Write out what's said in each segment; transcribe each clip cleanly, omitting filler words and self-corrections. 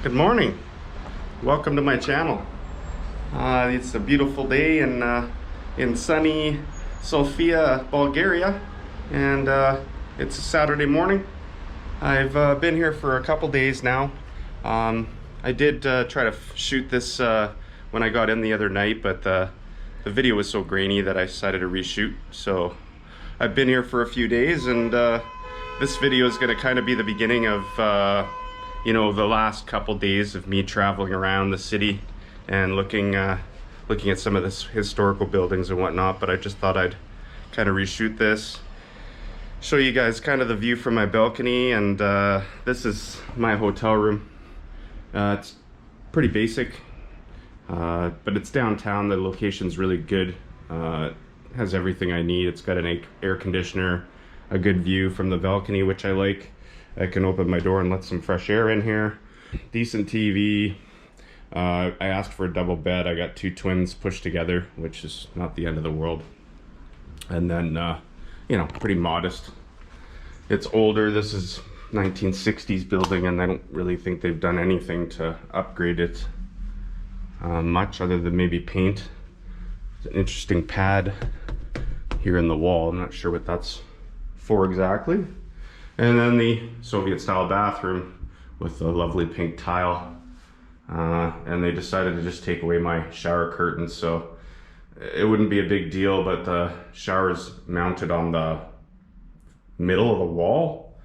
Good morning. Welcome to my channel. It's a beautiful day in sunny Sofia, Bulgaria, and it's a Saturday morning. I've been here for a couple days now. I did try to shoot this when I got in the other night, but the video was so grainy that I decided to reshoot. So I've been here for a few days, and this video is going to kind of be the beginning of you know, the last couple days of me traveling around the city and looking at some of the historical buildings and whatnot. But I just thought I'd kind of reshoot this, show you guys kind of the view from my balcony. And this is my hotel room. It's pretty basic, but it's downtown. The location's really good. It has everything I need. It's got an air conditioner, a good view from the balcony, which I like. I can open my door and let some fresh air in here. Decent TV. I asked for a double bed. I got two twins pushed together, which is not the end of the world. And then, you know, pretty modest. It's older. This is 1960s building, and I don't really think they've done anything to upgrade it much other than maybe paint. It's an interesting pad here in the wall. I'm not sure what that's for exactly. And then the Soviet style bathroom with the lovely pink tile. And they decided to just take away my shower curtains, so it wouldn't be a big deal, but the shower's mounted on the middle of the wall.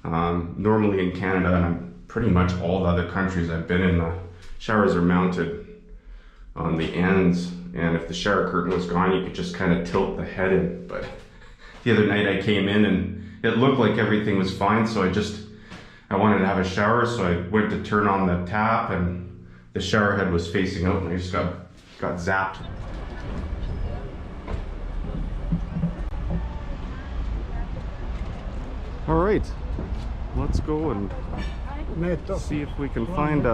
Normally in Canada, and pretty much all the other countries I've been in, the showers are mounted on the ends, and if the shower curtain was gone, you could just kind of tilt the head in. But the other night I came in and it looked like everything was fine, so I wanted to have a shower, so I went to turn on the tap and the shower head was facing out, and I just got zapped. All right, let's go and see if we can find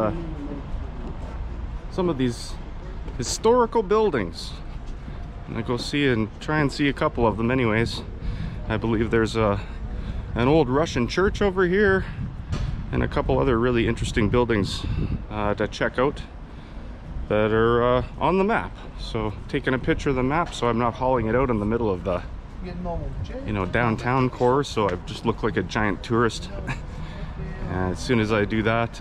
some of these historical buildings. And I go see and try and see a couple of them anyways. I believe there's an old Russian church over here and a couple other really interesting buildings to check out that are on the map. So taking a picture of the map so I'm not hauling it out in the middle of the, you know, downtown core, so I just look like a giant tourist. And as soon as I do that,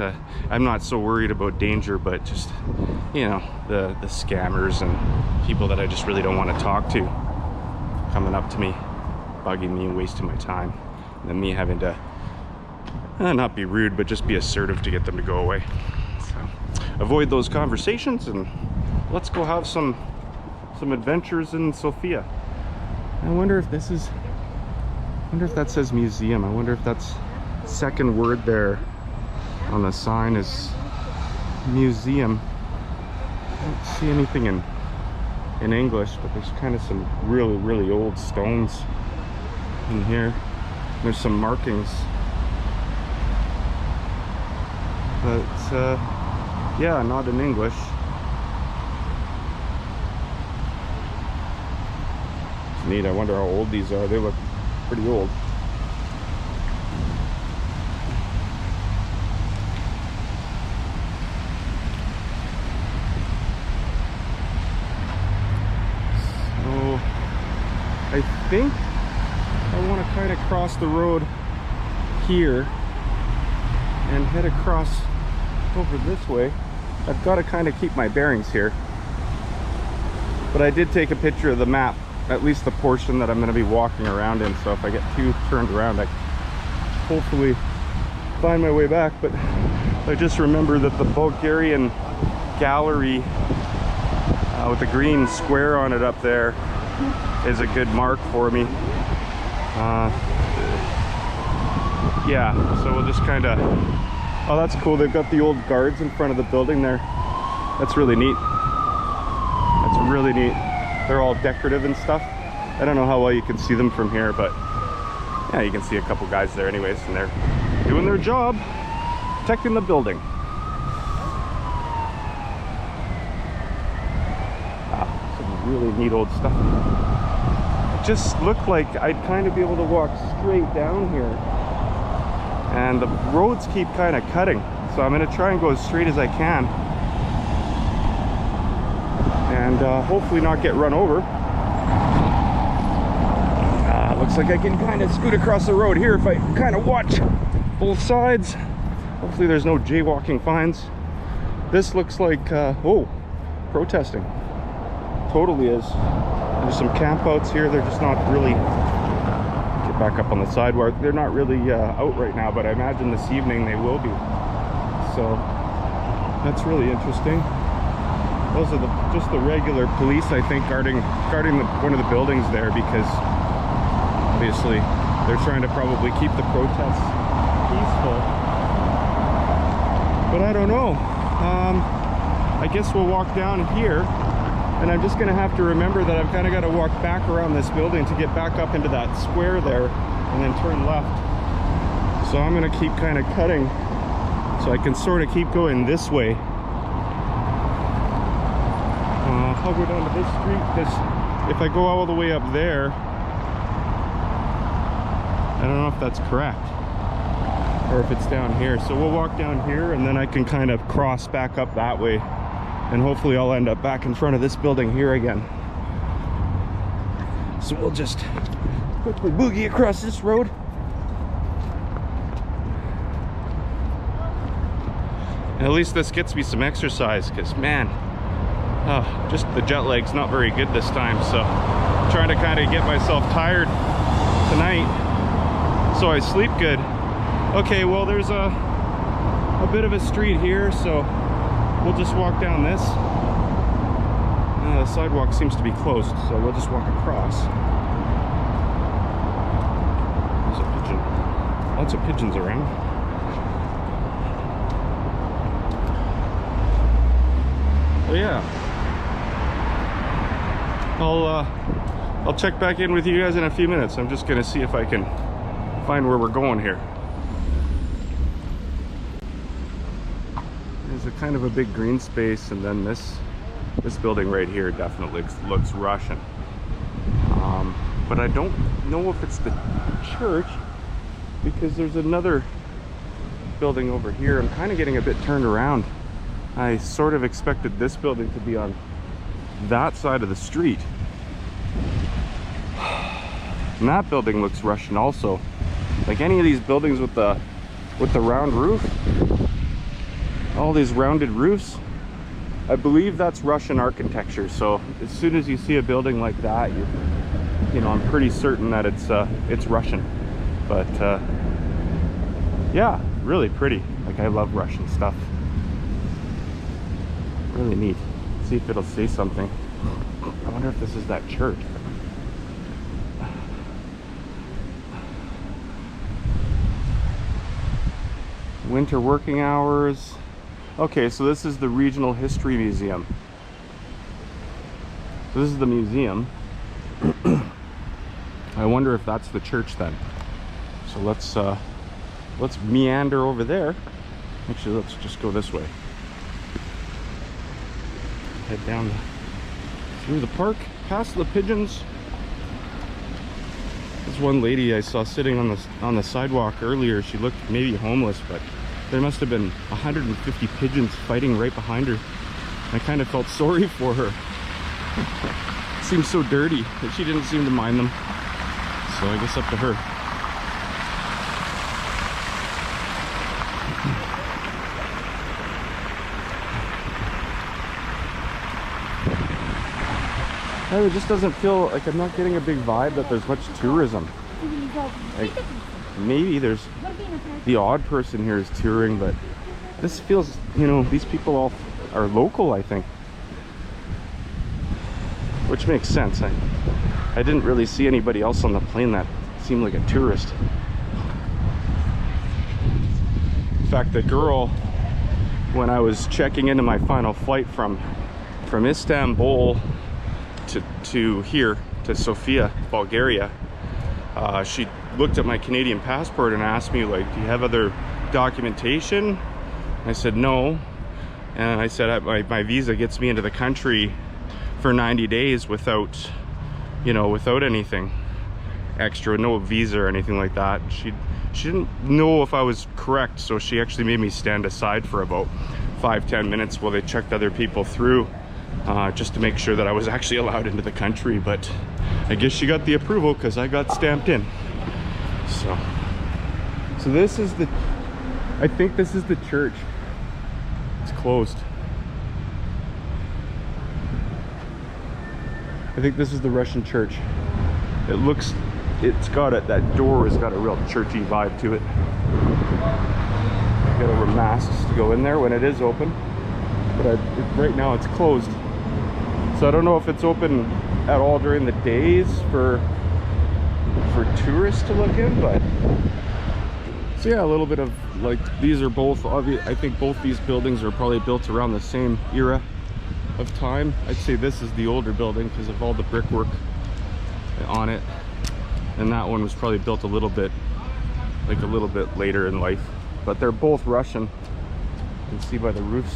I'm not so worried about danger, but just, you know, the scammers and people that I just really don't want to talk to coming up to me, bugging me and wasting my time, and then me having to not be rude, but just be assertive to get them to go away. So avoid those conversations, and let's go have some adventures in Sofia. I wonder if this is, I wonder if that says museum. I wonder if that's second word there on the sign is museum. I don't see anything in English, but there's kind of some really old stones in here. There's some markings, but yeah, not in English. It's neat. I wonder how old these are. They look pretty old. So I think I want to kind of cross the road here and head across over this way. I've got to kind of keep my bearings here, but I did take a picture of the map, at least the portion that I'm going to be walking around in, so if I get too turned around, I hopefully find my way back. But I just remember that the Bulgarian gallery with the green square on it up there is a good mark for me. Yeah, so we'll just kind of, oh, that's cool. They've got the old guards in front of the building there. That's really neat. That's really neat. They're all decorative and stuff. I don't know how well you can see them from here, but yeah, you can see a couple guys there anyways, and they're doing their job, protecting the building. Wow, some really neat old stuff. It just looked like I'd kind of be able to walk straight down here, and the roads keep kind of cutting, So I'm gonna try and go as straight as I can, and hopefully not get run over. Looks like I can kind of scoot across the road here if I kind of watch both sides. Hopefully there's no jaywalking fines. This looks like, oh, protesting. Totally is. There's some campouts here. They're just not really, get back up on the sidewalk. They're not really out right now, but I imagine this evening they will be. So that's really interesting. Those are just the regular police, I think, guarding one of the buildings there, because obviously they're trying to probably keep the protests peaceful. But I don't know. I guess we'll walk down here, and I'm just gonna have to remember that I've kind of got to walk back around this building to get back up into that square there, and then turn left. So I'm gonna keep kind of cutting so I can sort of keep going this way. I'll go down to this street, because if I go all the way up there, I don't know if that's correct, or if it's down here. So we'll walk down here, and then I can kind of cross back up that way, and hopefully I'll end up back in front of this building here again. So we'll just quickly boogie across this road. And at least this gets me some exercise, because man, just the jet lag's not very good this time. So I'm trying to kind of get myself tired tonight so I sleep good. Okay, well, there's a bit of a street here, so we'll just walk down this. The sidewalk seems to be closed, so we'll just walk across. There's a pigeon. Lots of pigeons around. But yeah, I'll check back in with you guys in a few minutes. I'm just gonna see if I can find where we're going here. There's a kind of a big green space, and then this building right here definitely looks Russian. But I don't know if it's the church, because there's another building over here. I'm kind of getting a bit turned around. I sort of expected this building to be on that side of the street. And that building looks Russian also. Like any of these buildings with the round roof, all these rounded roofs, I believe that's Russian architecture. So as soon as you see a building like that, you know, I'm pretty certain that it's Russian. But yeah, really pretty. Like, I love Russian stuff. Really neat. Let's see if it'll say something. I wonder if this is that church. Winter working hours. Okay, so this is the Regional History Museum. So this is the museum. I wonder if that's the church then. So let's meander over there. Actually, let's just go this way. Head down through the park, past the pigeons. There's one lady I saw sitting on the sidewalk earlier. She looked maybe homeless, but there must have been 150 pigeons fighting right behind her. I kind of felt sorry for her. It seemed so dirty, but she didn't seem to mind them. So I guess up to her. It just doesn't feel like, I'm not getting a big vibe that there's much tourism. Like, maybe there's the odd person here is touring, but this feels, you know, these people all are local, I think, which makes sense. I didn't really see anybody else on the plane that seemed like a tourist. In fact, the girl, when I was checking into my final flight from Istanbul to here, to Sofia, Bulgaria, she looked at my Canadian passport and asked me, like, do you have other documentation? I said no, and I said my visa gets me into the country for 90 days without, you know, without anything extra, no visa or anything like that. she didn't know if I was correct, so she actually made me stand aside for about 5-10 minutes while they checked other people through, just to make sure that I was actually allowed into the country. But I guess she got the approval because I got stamped in. So this is the, I think this is the church. It's closed. I think this is the Russian church. It looks, it's got it, that door has got a real churchy vibe to it. You gotta wear masks to go in there when it is open, but right now it's closed. So I don't know if it's open at all during the days for tourists to look in, but so yeah, a little bit of like, these are both obvious. I think both these buildings are probably built around the same era of time. I'd say this is the older building because of all the brickwork on it, and that one was probably built a little bit later in life, but they're both Russian. You can see by the roofs.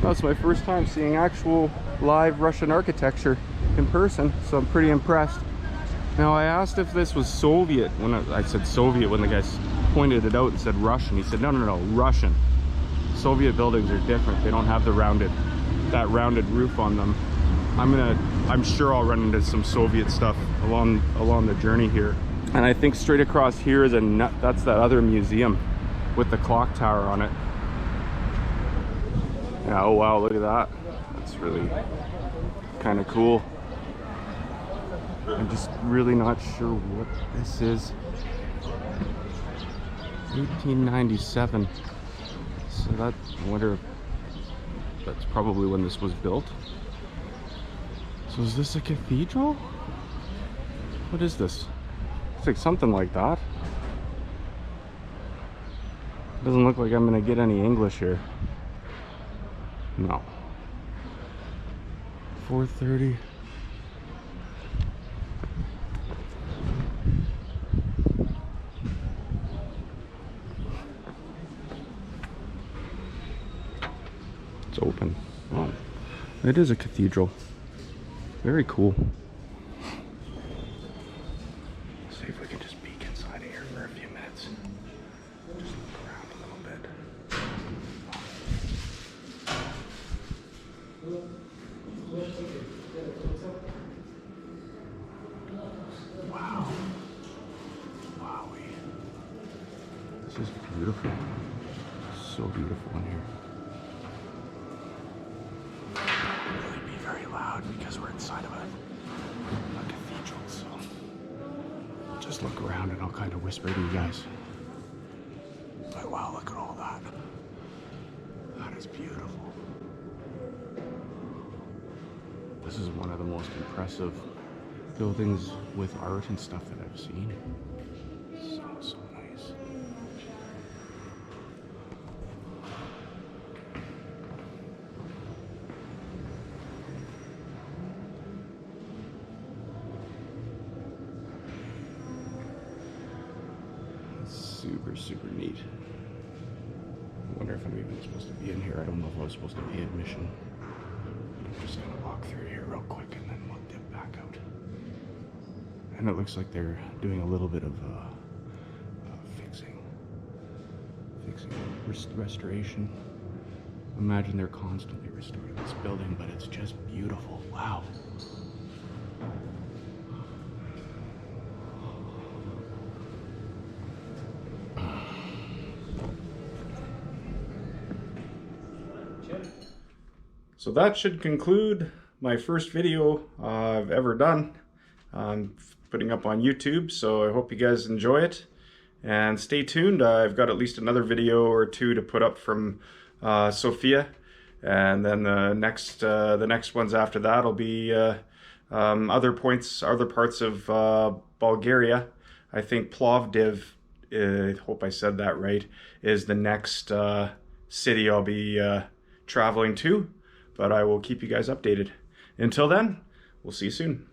That's my first time seeing actual live Russian architecture in person, so I'm pretty impressed. Now, I asked if this was Soviet when I said Soviet, when the guy pointed it out and said Russian. He said no, Russian. Soviet buildings are different. They don't have that rounded roof on them. I'm sure I'll run into some Soviet stuff along the journey here. And I think straight across here is that's that other museum with the clock tower on it. Yeah, oh wow, look at that. That's really kind of cool. I'm just really not sure what this is. 1897. So that, I wonder if that's probably when this was built. So is this a cathedral? What is this? It's like something like that. Doesn't look like I'm gonna get any English here. No. 4:30. It's open. Oh, it is a cathedral. Very cool. Let's see if we can just peek inside of here for a few minutes. Just look around a little bit. Wow. Wowee. This is beautiful. So beautiful in here. Very loud because we're inside of a cathedral, so just look around and I'll kind of whisper to you guys. But wow, look at all that. That is beautiful. This is one of the most impressive buildings with art and stuff that I've seen. So nice. Super neat. I wonder if I'm even supposed to be in here. I don't know if I was supposed to pay admission. I'm just gonna walk through here real quick and then we'll dip back out. And it looks like they're doing a little bit of fixing, restoration. Imagine they're constantly restoring this building, but it's just beautiful. Wow. So that should conclude my first video I've ever done. I'm putting up on YouTube, so I hope you guys enjoy it. And stay tuned, I've got at least another video or two to put up from Sofia. And then the next ones after that will be other parts of Bulgaria. I think Plovdiv, I hope I said that right, is the next city I'll be traveling to. But I will keep you guys updated. Until then, we'll see you soon.